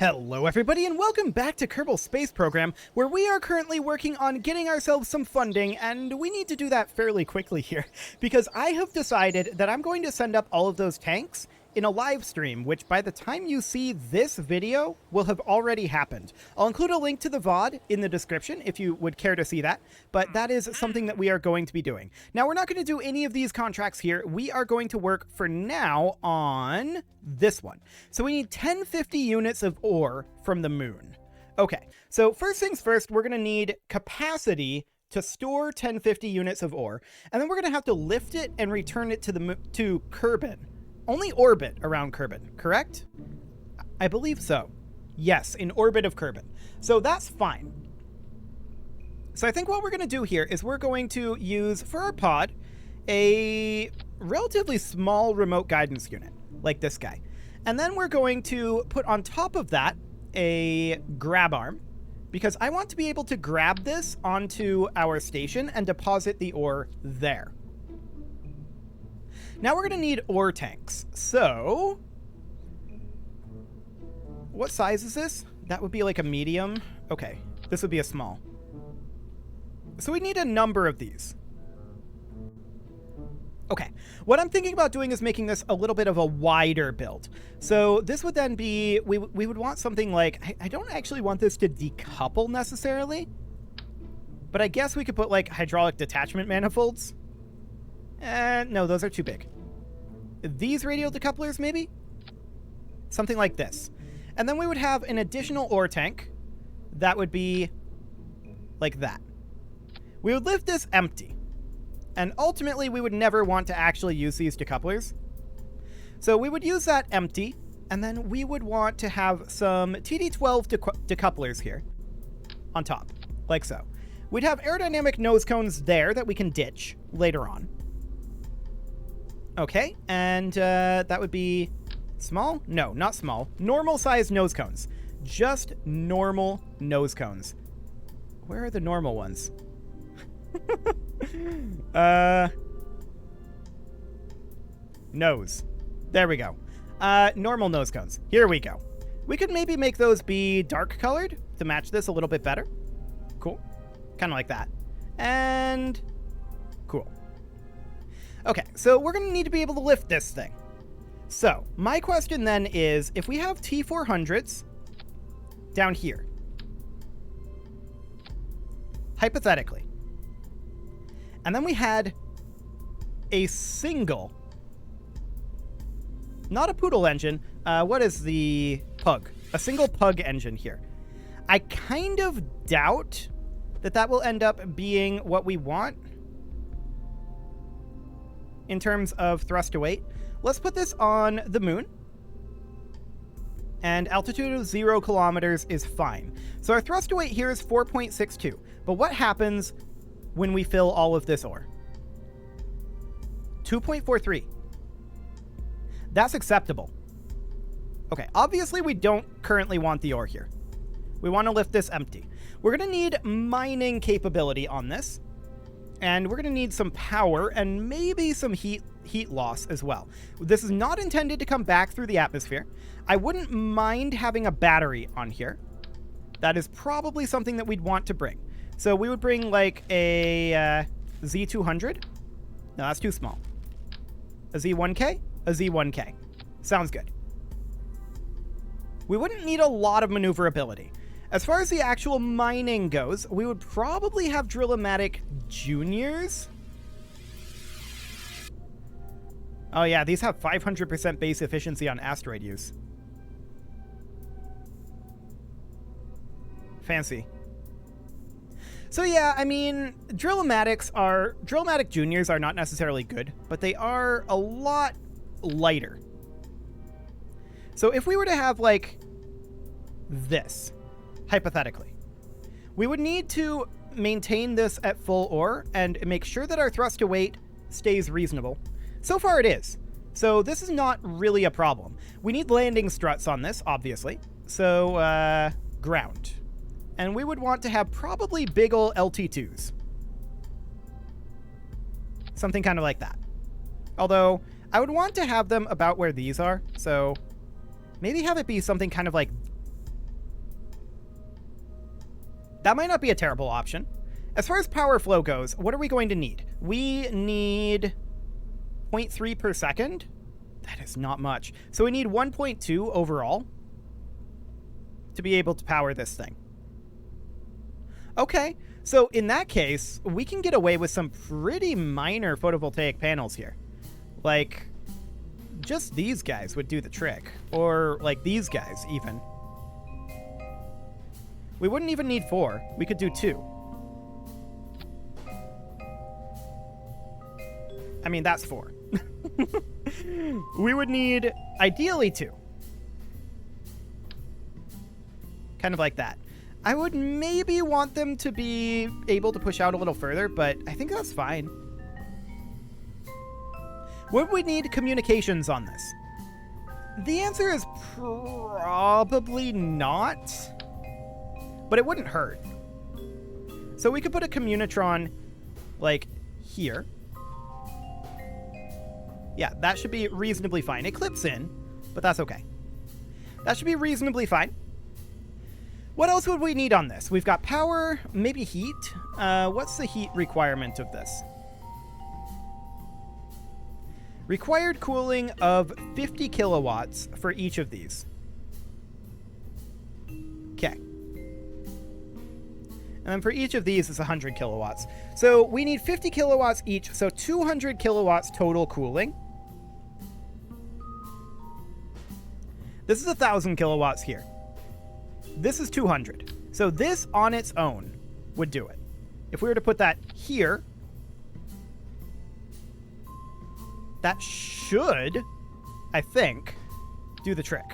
Hello everybody and welcome back to Kerbal Space Program, where we are currently working on getting ourselves some funding, and we need to do that fairly quickly here, because I have decided that I'm going to send up all of those tanks in a live stream, which by the time you see this video will have already happened. I'll include a link to the VOD in the description if you would care to see that, but that is something that we are going to be doing. Now, we're not going to do any of these contracts here. We are going to work for now on this one. So we need 1050 units of ore from the moon. Okay, so first things first, we're going to need capacity to store 1050 units of ore, and then we're going to have to lift it and return it to Kerbal. Only orbit around Kerbal, correct? I believe so. Yes, in orbit of Kerbal. So that's fine. So I think what we're going to do here is we're going to use, for our pod, a relatively small remote guidance unit, like this guy. And then we're going to put on top of that a grab arm, because I want to be able to grab this onto our station and deposit the ore there. Now we're going to need ore tanks. So, what size is this? That would be like a medium. Okay, this would be a small. So we need a number of these. Okay, what I'm thinking about doing is making this a little bit of a wider build. So this would then be, we would want something like, I don't actually want this to decouple necessarily, but I guess we could put like hydraulic detachment manifolds. No, those are too big. These radial decouplers, maybe? Something like this. And then we would have an additional ore tank that would be like that. We would leave this empty. And ultimately, we would never want to actually use these decouplers. So we would use that empty, and then we would want to have some TD12 decouplers here on top, like so. We'd have aerodynamic nose cones there that we can ditch later on. Okay, and that would be small? No, not small. Normal size nose cones. Just normal nose cones. Where are the normal ones? Nose. There we go. Normal nose cones. Here we go. We could maybe make those be dark colored to match this a little bit better. Cool. Kind of like that. And cool. Okay, so we're going to need to be able to lift this thing. So, my question then is, if we have T400s down here, hypothetically, and then we had a single, not a poodle engine, what is the pug? A single pug engine here. I kind of doubt that that will end up being what we want in terms of thrust to weight. Let's put this on the moon. And altitude of 0 kilometers is fine. So our thrust to weight here is 4.62. But what happens when we fill all of this ore? 2.43. That's acceptable. Okay, obviously we don't currently want the ore here. We want to lift this empty. We're going to need mining capability on this. And we're going to need some power and maybe some heat loss as well. This is not intended to come back through the atmosphere. I wouldn't mind having a battery on here. That is probably something that we'd want to bring. So we would bring like a Z200. No, that's too small. A Z1K? A Z1K. Sounds good. We wouldn't need a lot of maneuverability. As far as the actual mining goes, we would probably have Drill-O-Matic Juniors. Oh yeah, these have 500% base efficiency on asteroid use. Fancy. So yeah, I mean, Drill-O-Matic Juniors are not necessarily good, but they are a lot lighter. So if we were to have like this, hypothetically, we would need to maintain this at full ore and make sure that our thrust to weight stays reasonable. So far it is. So this is not really a problem. We need landing struts on this, obviously. So, ground. And we would want to have probably big ol' LT2s. Something kind of like that. Although, I would want to have them about where these are. So, maybe have it be something kind of like That might not be a terrible option. As far as power flow goes, what are we going to need? We need 0.3 per second. That is not much. So we need 1.2 overall to be able to power this thing. Okay, so in that case, we can get away with some pretty minor photovoltaic panels here. Like, just these guys would do the trick. Or, like, these guys, even. We wouldn't even need 4. We could do 2. I mean, that's 4. We would need, ideally, 2. Kind of like that. I would maybe want them to be able to push out a little further, but I think that's fine. Would we need communications on this? The answer is probably not, but it wouldn't hurt. So we could put a communitron, like, here. Yeah, that should be reasonably fine. It clips in, but that's okay. That should be reasonably fine. What else would we need on this? We've got power, maybe heat. What's the heat requirement of this? Required cooling of 50 kilowatts for each of these. Okay. And then for each of these, it's 100 kilowatts. So we need 50 kilowatts each, so 200 kilowatts total cooling. This is 1,000 kilowatts here. This is 200. So this on its own would do it. If we were to put that here, that should, I think, do the trick.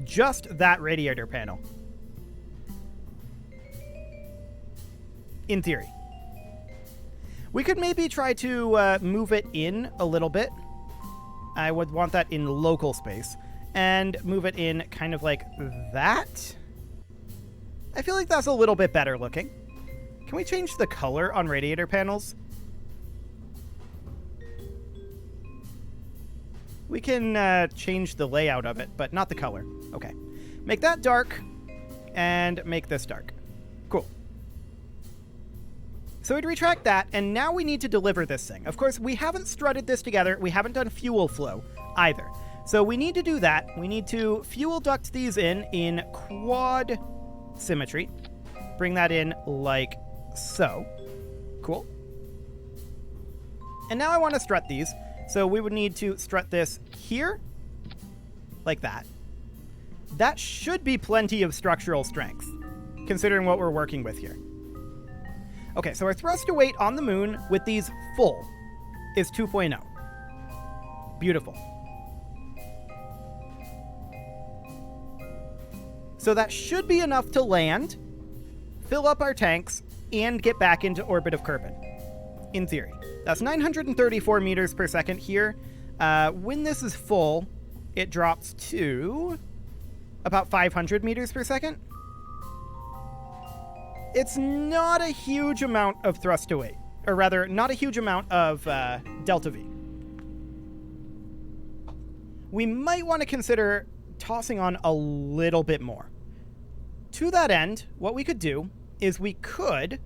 Just that radiator panel. In theory. We could maybe try to move it in a little bit. I would want that in local space. And move it in kind of like that. I feel like that's a little bit better looking. Can we change the color on radiator panels? We can change the layout of it, but not the color. Okay. Make that dark, and make this dark. Cool. So we'd retract that, and now we need to deliver this thing. Of course, we haven't strutted this together. We haven't done fuel flow either. So we need to do that. We need to fuel duct these in quad symmetry. Bring that in like so. Cool. And now I want to strut these. So we would need to strut this here, like that. That should be plenty of structural strength, considering what we're working with here. Okay, so our thrust to weight on the moon with these full is 2.0. Beautiful. So that should be enough to land, fill up our tanks, and get back into orbit of Kerbal, in theory. That's 934 meters per second here. When this is full, it drops to about 500 meters per second. It's not a huge amount of thrust to weight, or rather, not a huge amount of delta V. We might want to consider tossing on a little bit more. To that end, what we could do is we could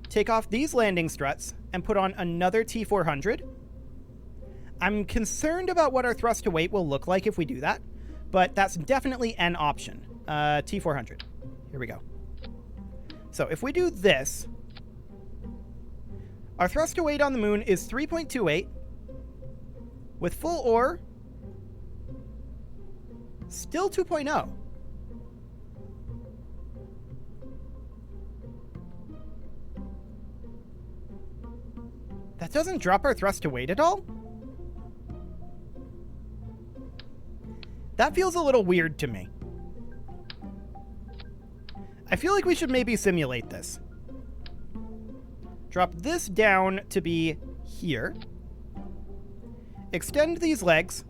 take off these landing struts and put on another T400. I'm concerned about what our thrust to weight will look like if we do that, but that's definitely an option. T400. Here we go. So if we do this, our thrust to weight on the moon is 3.28. With full ore, still 2.0. That doesn't drop our thrust to weight at all? That feels a little weird to me. I feel like we should maybe simulate this. Drop this down to be here. Extend these legs,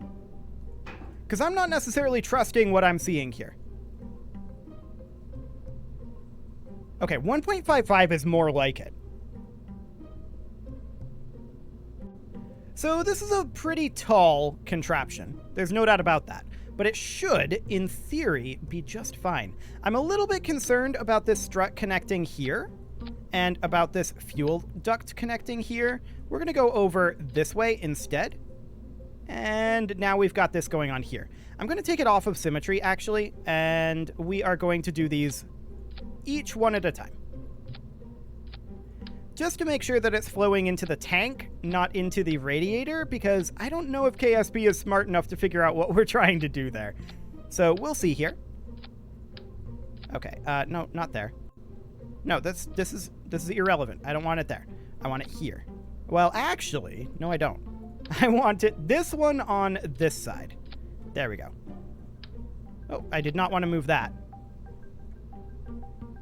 because I'm not necessarily trusting what I'm seeing here. Okay, 1.55 is more like it. So this is a pretty tall contraption. There's no doubt about that. but it should, in theory, be just fine. I'm a little bit concerned about this strut connecting here and about this fuel duct connecting here. We're going to go over this way instead. And now we've got this going on here. I'm going to take it off of symmetry, actually, and we are going to do these each one at a time, just to make sure that it's flowing into the tank, not into the radiator, because I don't know if KSP is smart enough to figure out what we're trying to do there. So we'll see here. Okay, no, not there. No, this is irrelevant. I don't want it there. I want it here. Well, actually, no, I don't. I want it this one on this side. There we go. Oh, I did not want to move that.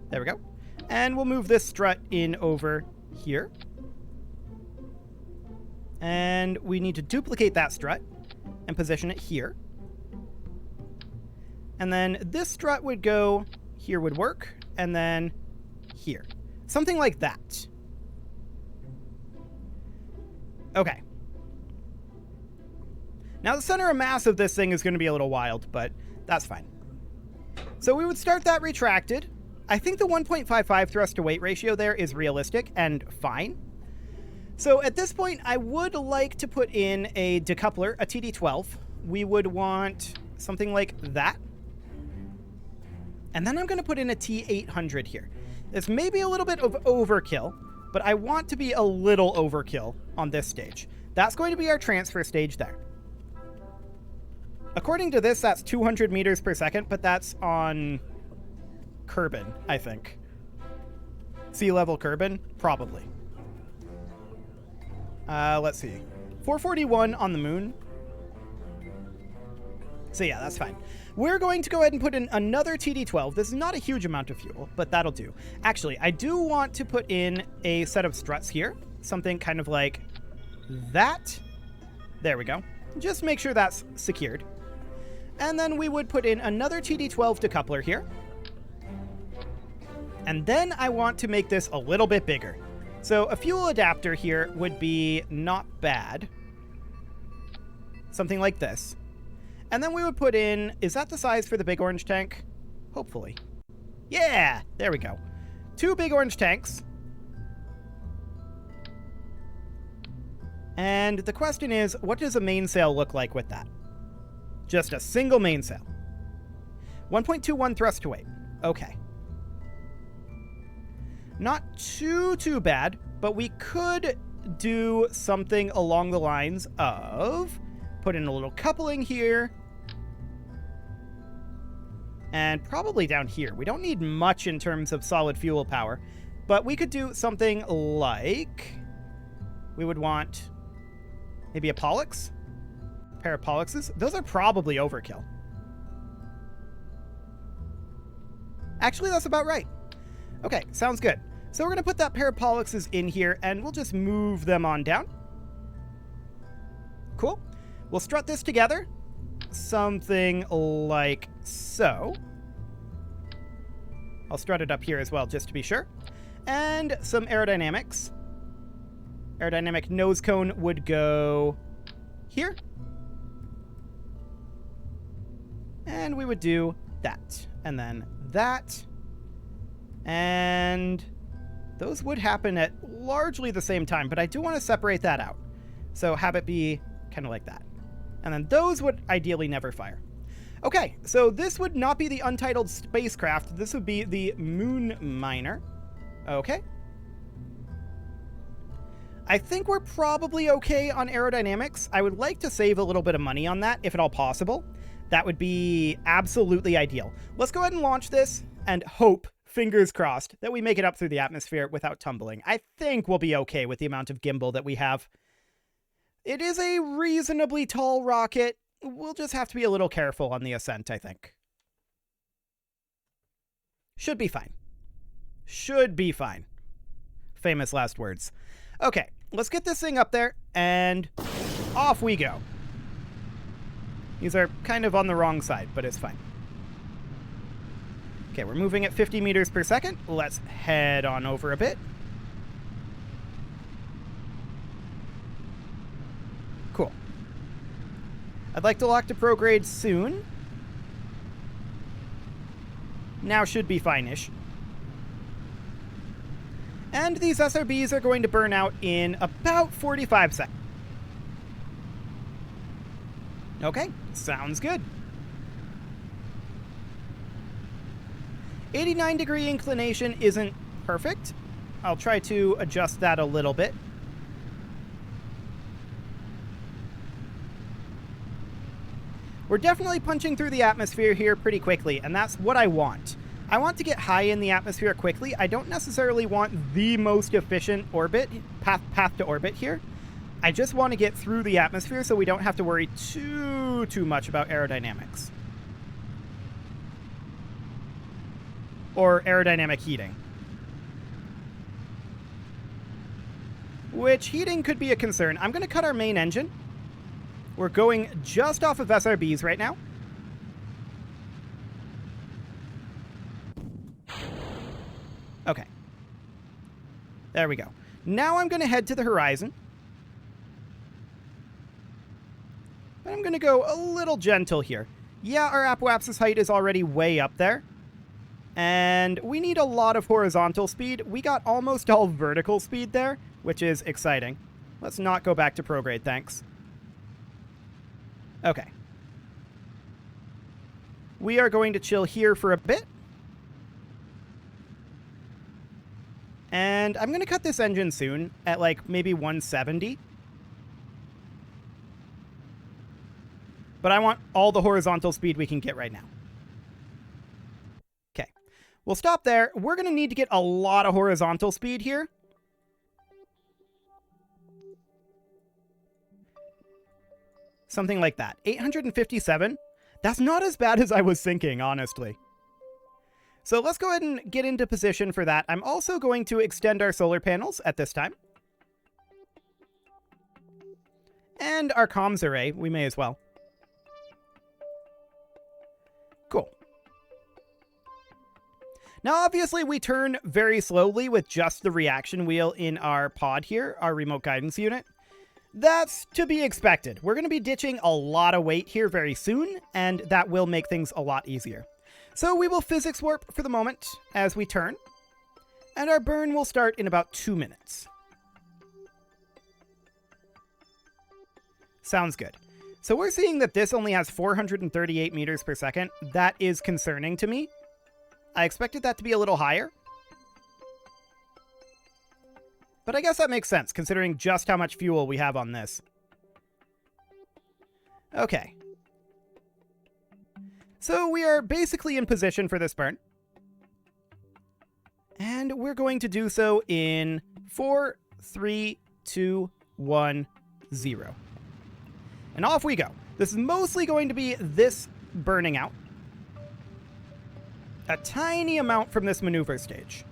There we go. And we'll move this strut in over here. And we need to duplicate that strut and position it here. And then this strut would go here, would work, and then here. Something like that. Okay. Now the center of mass of this thing is going to be a little wild, but that's fine. So we would start that retracted. I think the 1.55 thrust to weight ratio there is realistic and fine. So at this point, I would like to put in a decoupler, a TD12. We would want something like that. And then I'm going to put in a T800 here. This may be a little bit of overkill, but I want to be a little overkill on this stage. That's going to be our transfer stage there. According to this, that's 200 meters per second, but that's on Kerbal, I think. Sea level Kerbal? Probably. Let's see. 441 on the moon. So yeah, that's fine. We're going to go ahead and put in another TD12. This is not a huge amount of fuel, but that'll do. Actually, I do want to put in a set of struts here. Something kind of like that. There we go. Just make sure that's secured. And then we would put in another TD12 decoupler here. And then I want to make this a little bit bigger. So a fuel adapter here would be not bad. Something like this. And then we would put in, is that the size for the big orange tank? Hopefully. Yeah, there we go. 2 big orange tanks. And the question is, what does a mainsail look like with that? Just a single mainsail. 1.21 thrust to weight. Okay. Not too bad, but we could do something along the lines of put in a little coupling here. And probably down here. We don't need much in terms of solid fuel power, but we could do something like, we would want maybe a Pollux? A pair of Polluxes? Those are probably overkill. Actually, that's about right. Okay, sounds good. So we're going to put that pair of Polluxes in here, and we'll just move them on down. Cool. We'll strut this together. Something like so. I'll strut it up here as well, just to be sure. And some aerodynamics. Aerodynamic nose cone would go here. And we would do that. And then that. And those would happen at largely the same time, but I do want to separate that out. So have it be kind of like that. And then those would ideally never fire. Okay, so this would not be the untitled spacecraft. This would be the Moon Miner. Okay. I think we're probably okay on aerodynamics. I would like to save a little bit of money on that, if at all possible. That would be absolutely ideal. Let's go ahead and launch this and hope, fingers crossed, that we make it up through the atmosphere without tumbling. I think we'll be okay with the amount of gimbal that we have. It is a reasonably tall rocket. We'll just have to be a little careful on the ascent, I think. Should be fine. Should be fine. Famous last words. Okay, let's get this thing up there, and off we go. These are kind of on the wrong side, but it's fine. Okay, we're moving at 50 meters per second. Let's head on over a bit. Cool. I'd like to lock to prograde soon. Now should be fine-ish. And these SRBs are going to burn out in about 45 seconds. Okay, sounds good. 89-degree inclination isn't perfect. I'll try to adjust that a little bit. We're definitely punching through the atmosphere here pretty quickly, and that's what I want. I want to get high in the atmosphere quickly. I don't necessarily want the most efficient orbit, path to orbit here. I just want to get through the atmosphere so we don't have to worry too much about aerodynamics. Or aerodynamic heating. Which heating could be a concern. I'm going to cut our main engine. We're going just off of SRBs right now. Okay. There we go. Now I'm going to head to the horizon. But I'm going to go a little gentle here. Yeah, our apoapsis height is already way up there. And we need a lot of horizontal speed. We got almost all vertical speed there, which is exciting. Let's not go back to prograde, thanks. Okay. We are going to chill here for a bit. And I'm going to cut this engine soon at like maybe 170. But I want all the horizontal speed we can get right now. Okay. We'll stop there. We're going to need to get a lot of horizontal speed here. Something like that. 857. That's not as bad as I was thinking, honestly. So let's go ahead and get into position for that. I'm also going to extend our solar panels at this time. And our comms array, we may as well. Cool. Now, obviously, we turn very slowly with just the reaction wheel in our pod here, our remote guidance unit. That's to be expected. We're going to be ditching a lot of weight here very soon, and that will make things a lot easier. So we will physics warp for the moment as we turn, and our burn will start in about 2 minutes. Sounds good. So we're seeing that this only has 438 meters per second. That is concerning to me. I expected that to be a little higher. But I guess that makes sense, considering just how much fuel we have on this. Okay. So we are basically in position for this burn. And we're going to do so in 4, 3, 2, 1, 0. And off we go. This is mostly going to be this burning out. A tiny amount from this maneuver stage.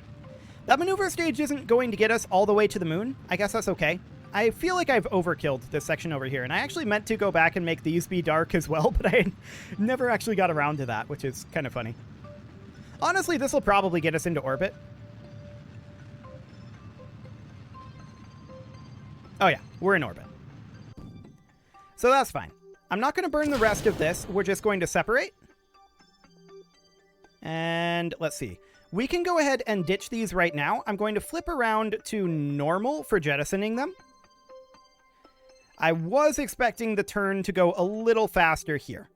That maneuver stage isn't going to get us all the way to the moon. I guess that's okay. I feel like I've overkilled this section over here, and I actually meant to go back and make these be dark as well, but I never actually got around to that, which is kind of funny. Honestly, this will probably get us into orbit. Oh yeah, we're in orbit. So that's fine. I'm not going to burn the rest of this. We're just going to separate. And let's see. We can go ahead and ditch these right now. I'm going to flip around to normal for jettisoning them. I was expecting the turn to go a little faster here.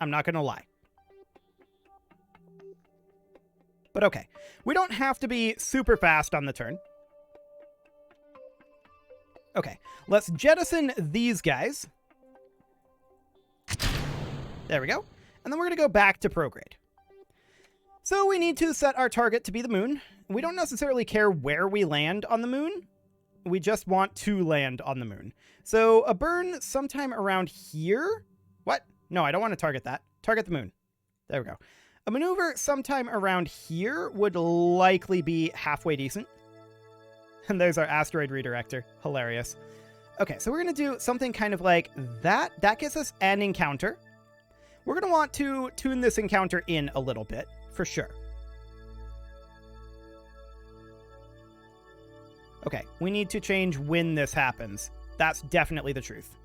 I'm not going to lie. But okay. We don't have to be super fast on the turn. Okay. Let's jettison these guys. There we go. And then we're going to go back to prograde. So we need to set our target to be the moon. We don't necessarily care where we land on the moon. We just want to land on the moon. So a burn sometime around here. What? No, I don't want to target that. Target the moon. There we go. A maneuver sometime around here would likely be halfway decent. And there's our asteroid redirector. Hilarious. Okay, so we're going to do something kind of like that. That gets us an encounter. We're going to want to tune this encounter in a little bit. For sure. Okay, we need to change when this happens. That's definitely the truth.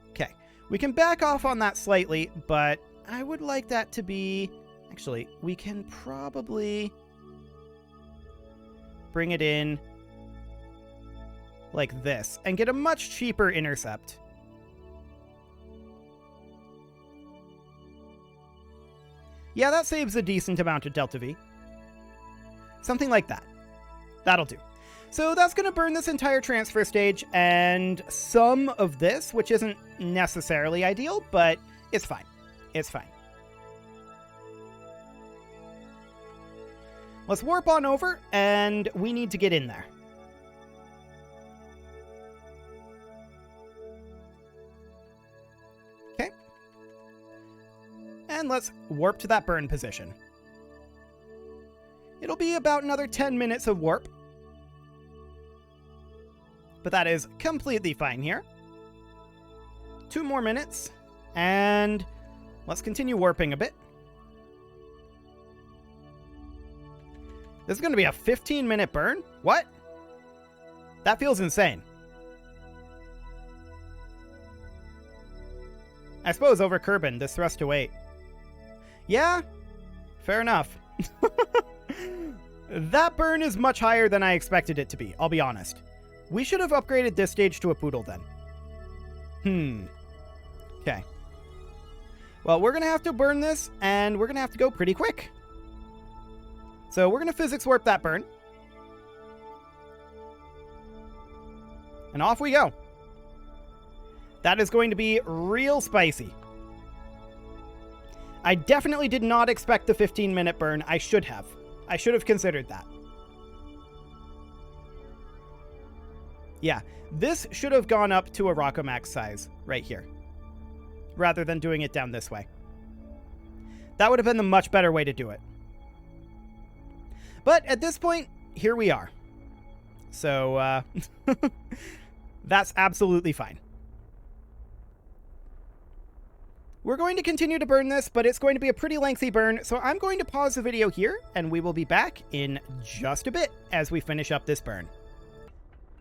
Okay, we can back off on that slightly, but I would like that to be... Actually, we can probably bring it in like this and get a much cheaper intercept. Yeah, that saves a decent amount of delta V. Something like that. That'll do. So that's going to burn this entire transfer stage and some of this, which isn't necessarily ideal, but it's fine. It's fine. Let's warp on over, and we need to get in there. Okay. And let's warp to that burn position. It'll be about another 10 minutes of warp. But that is completely fine here. 2 more minutes, and let's continue warping a bit. This is going to be a 15-minute burn? What? That feels insane. I suppose over Kerbal, this thrust to weight. Yeah, fair enough. That burn is much higher than I expected it to be, I'll be honest. We should have upgraded this stage to a poodle then. Okay. Well, we're going to have to burn this, and we're going to have to go pretty quick. So we're going to physics warp that burn. And off we go. That is going to be real spicy. I definitely did not expect the 15-minute burn. I should have. I should have considered that. Yeah, this should have gone up to a Rockomax size right here, rather than doing it down this way. That would have been the much better way to do it. But at this point, here we are. So, that's absolutely fine. We're going to continue to burn this, but it's going to be a pretty lengthy burn, so I'm going to pause the video here, and we will be back in just a bit as we finish up this burn.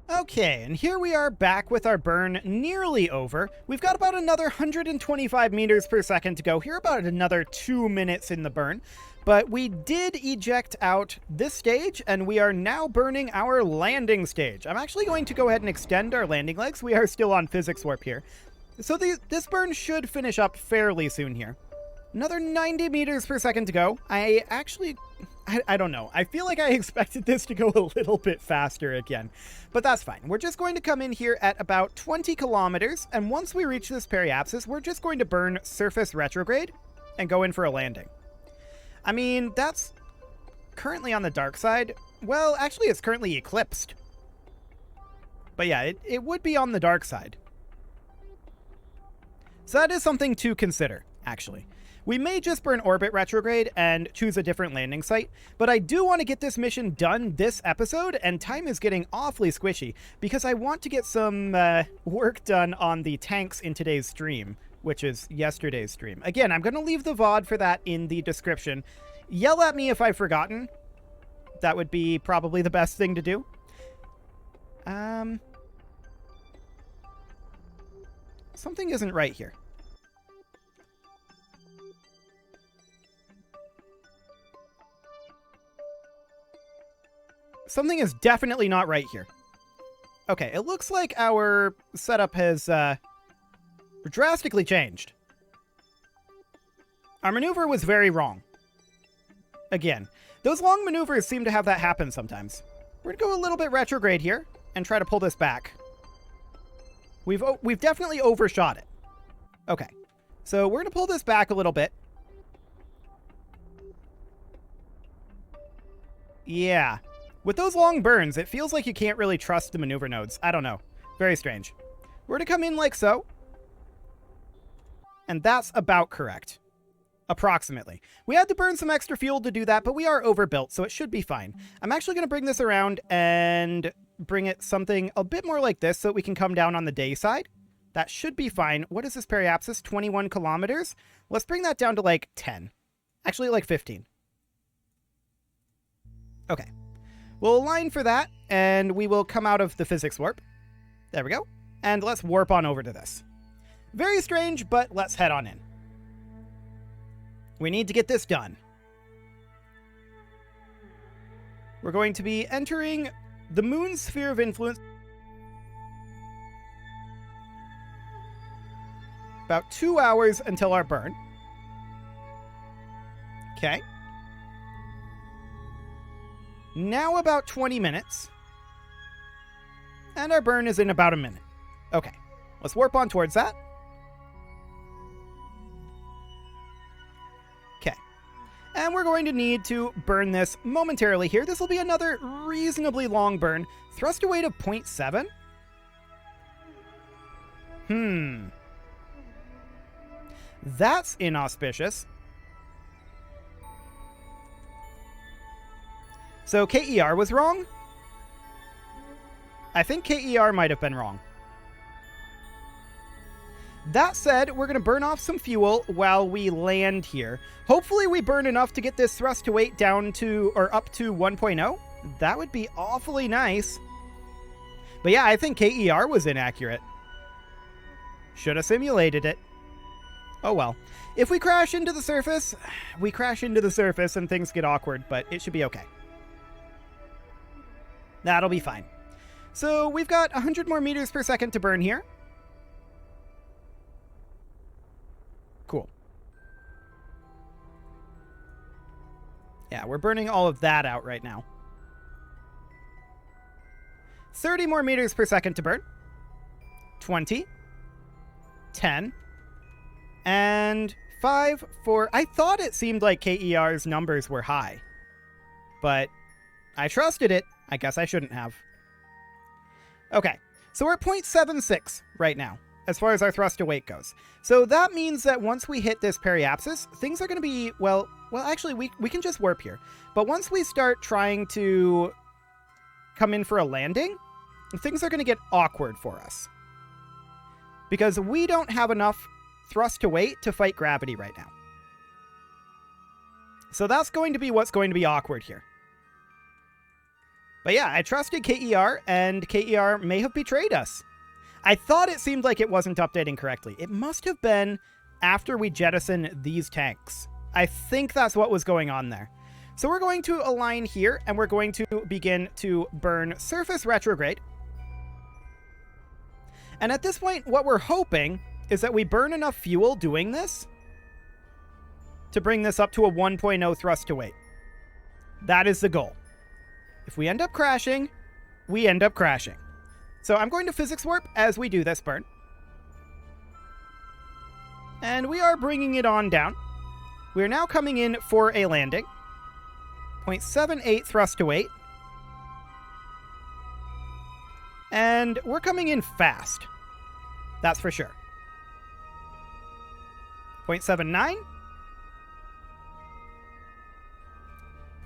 Okay, and here we are back with our burn nearly over. We've got about another 125 meters per second to go here, about another 2 minutes in the burn. But we did eject out this stage, and we are now burning our landing stage. I'm actually going to go ahead and extend our landing legs. We are still on physics warp here. So this burn should finish up fairly soon here. Another 90 meters per second to go. I don't know. I feel like I expected this to go a little bit faster again, but that's fine. We're just going to come in here at about 20 kilometers, and once we reach this periapsis, we're just going to burn surface retrograde and go in for a landing. I mean, that's currently on the dark side. Well, actually, it's currently eclipsed. But yeah, it would be on the dark side. So that is something to consider, actually. We may just burn orbit retrograde and choose a different landing site, but I do want to get this mission done this episode, and time is getting awfully squishy because I want to get some work done on the tanks in today's stream, which is yesterday's stream. Again, I'm going to leave the VOD for that in the description. Yell at me if I've forgotten. That would be probably the best thing to do. Something isn't right here. Something is definitely not right here. Okay, it looks like our setup has drastically changed. Our maneuver was very wrong. Again, those long maneuvers seem to have that happen sometimes. We're going to go a little bit retrograde here and try to pull this back. We've definitely overshot it. Okay, so we're going to pull this back a little bit. Yeah. With those long burns, it feels like you can't really trust the maneuver nodes. I don't know. Very strange. We're going to come in like so. And that's about correct. Approximately. We had to burn some extra fuel to do that, but we are overbuilt, so it should be fine. I'm actually going to bring this around and bring it something a bit more like this so that we can come down on the day side. That should be fine. What is this periapsis? 21 kilometers? Let's bring that down to like 10. Actually, like 15. Okay. We'll align for that, and we will come out of the physics warp. There we go. And let's warp on over to this. Very strange, but let's head on in. We need to get this done. We're going to be entering the moon's sphere of influence. About 2 hours until our burn. Okay. Now about 20 minutes. And our burn is in about a minute. Okay. Let's warp on towards that. Okay. And we're going to need to burn this momentarily here. This will be another reasonably long burn. Thrust weight of 0.7? That's inauspicious. So KER was wrong? I think KER might have been wrong. That said, we're going to burn off some fuel while we land here. Hopefully we burn enough to get this thrust to weight down to, or up to 1.0. That would be awfully nice. But yeah, I think KER was inaccurate. Should have simulated it. Oh well. If we crash into the surface, we crash into the surface and things get awkward, but it should be okay. That'll be fine. So we've got 100 more meters per second to burn here. Cool. Yeah, we're burning all of that out right now. 30 more meters per second to burn. 20. 10. And 5, 4. I thought it seemed like KER's numbers were high. But I trusted it. I guess I shouldn't have. Okay, so we're at 0.76 right now, as far as our thrust to weight goes. So that means that once we hit this periapsis, things are going to be, well, actually, we can just warp here. But once we start trying to come in for a landing, things are going to get awkward for us. Because we don't have enough thrust to weight to fight gravity right now. So that's going to be what's going to be awkward here. But yeah, I trusted KER, and KER may have betrayed us. I thought it seemed like it wasn't updating correctly. It must have been after we jettison these tanks. I think that's what was going on there. So we're going to align here, and we're going to begin to burn surface retrograde. And at this point, what we're hoping is that we burn enough fuel doing this to bring this up to a 1.0 thrust to weight. That is the goal. If we end up crashing, we end up crashing. So I'm going to physics warp as we do this burn. And we are bringing it on down. We are now coming in for a landing. 0.78 thrust to weight. And we're coming in fast. That's for sure. 0.79.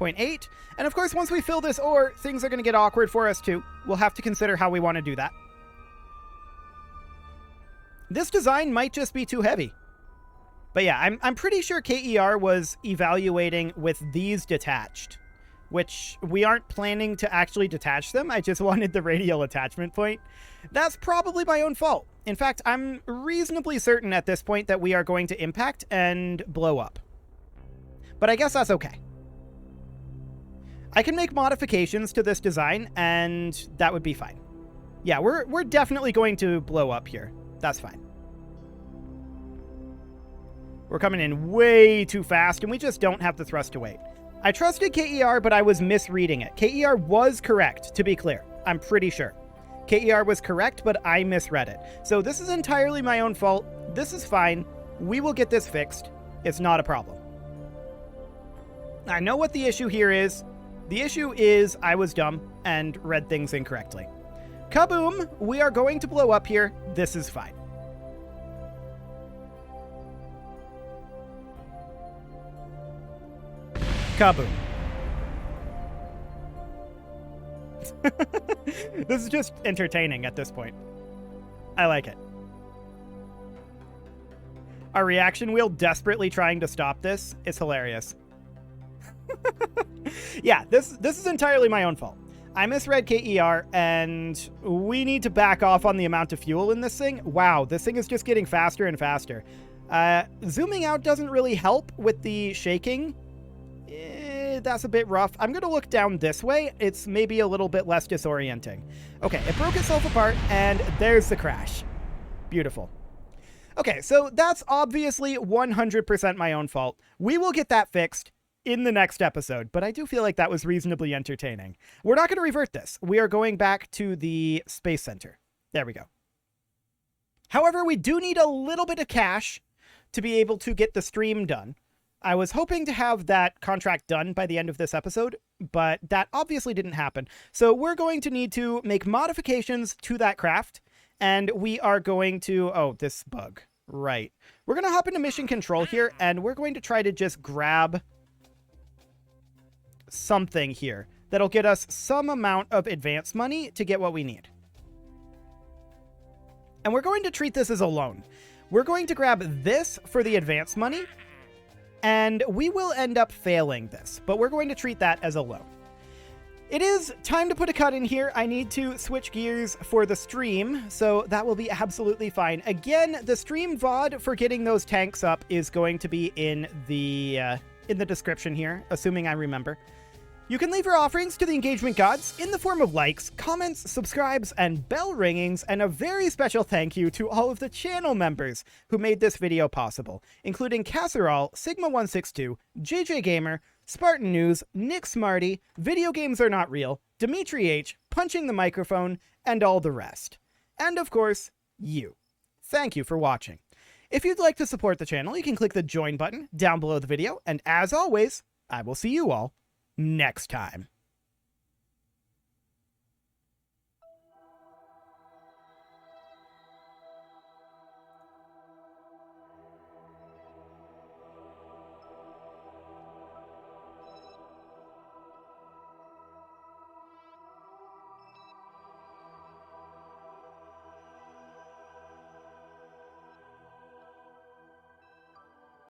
0.8. And of course, once we fill this ore, things are going to get awkward for us too. We'll have to consider how we want to do that. This design might just be too heavy. But yeah, I'm pretty sure KER was evaluating with these detached, which we aren't planning to actually detach them. I just wanted the radial attachment point. That's probably my own fault. In fact, I'm reasonably certain at this point that we are going to impact and blow up. But I guess that's okay. I can make modifications to this design, and that would be fine. Yeah, we're definitely going to blow up here. That's fine. We're coming in way too fast, and we just don't have the thrust to weight. I trusted KER, but I was misreading it. KER was correct, to be clear. I'm pretty sure. KER was correct, but I misread it. So this is entirely my own fault. This is fine. We will get this fixed. It's not a problem. I know what the issue here is. The issue is I was dumb and read things incorrectly. Kaboom! We are going to blow up here. This is fine. Kaboom. This is just entertaining at this point. I like it. Our reaction wheel desperately trying to stop this is hilarious. Yeah, this is entirely my own fault. I misread KER, and we need to back off on the amount of fuel in this thing. Wow, this thing is just getting faster and faster. Zooming out doesn't really help with the shaking. That's a bit rough. I'm going to look down this way. It's maybe a little bit less disorienting. Okay, it broke itself apart, and there's the crash. Beautiful. Okay, so that's obviously 100% my own fault. We will get that fixed in the next episode, but I do feel like that was reasonably entertaining. We're not going to revert this. We are going back to the Space Center. There we go. However, we do need a little bit of cash to be able to get the stream done. I was hoping to have that contract done by the end of this episode, but that obviously didn't happen. So we're going to need to make modifications to that craft, and we are going to... Oh, this bug. Right. We're going to hop into mission control here, and we're going to try to just grab something here that'll get us some amount of advance money to get what we need. And we're going to treat this as a loan. We're going to grab this for the advance money, and we will end up failing this, but we're going to treat that as a loan. It is time to put a cut in here. I need to switch gears for the stream, so that will be absolutely fine. Again, the stream VOD for getting those tanks up is going to be in the description here, assuming I remember. You can leave your offerings to the engagement gods in the form of likes, comments, subscribes, and bell ringings, and a very special thank you to all of the channel members who made this video possible, including Casserole, Sigma162, JJ Gamer, Spartan News, Nick Smarty, Video Games Are Not Real, Dimitri H, Punching the Microphone, and all the rest. And of course, you. Thank you for watching. If you'd like to support the channel, you can click the join button down below the video, and as always, I will see you all next time.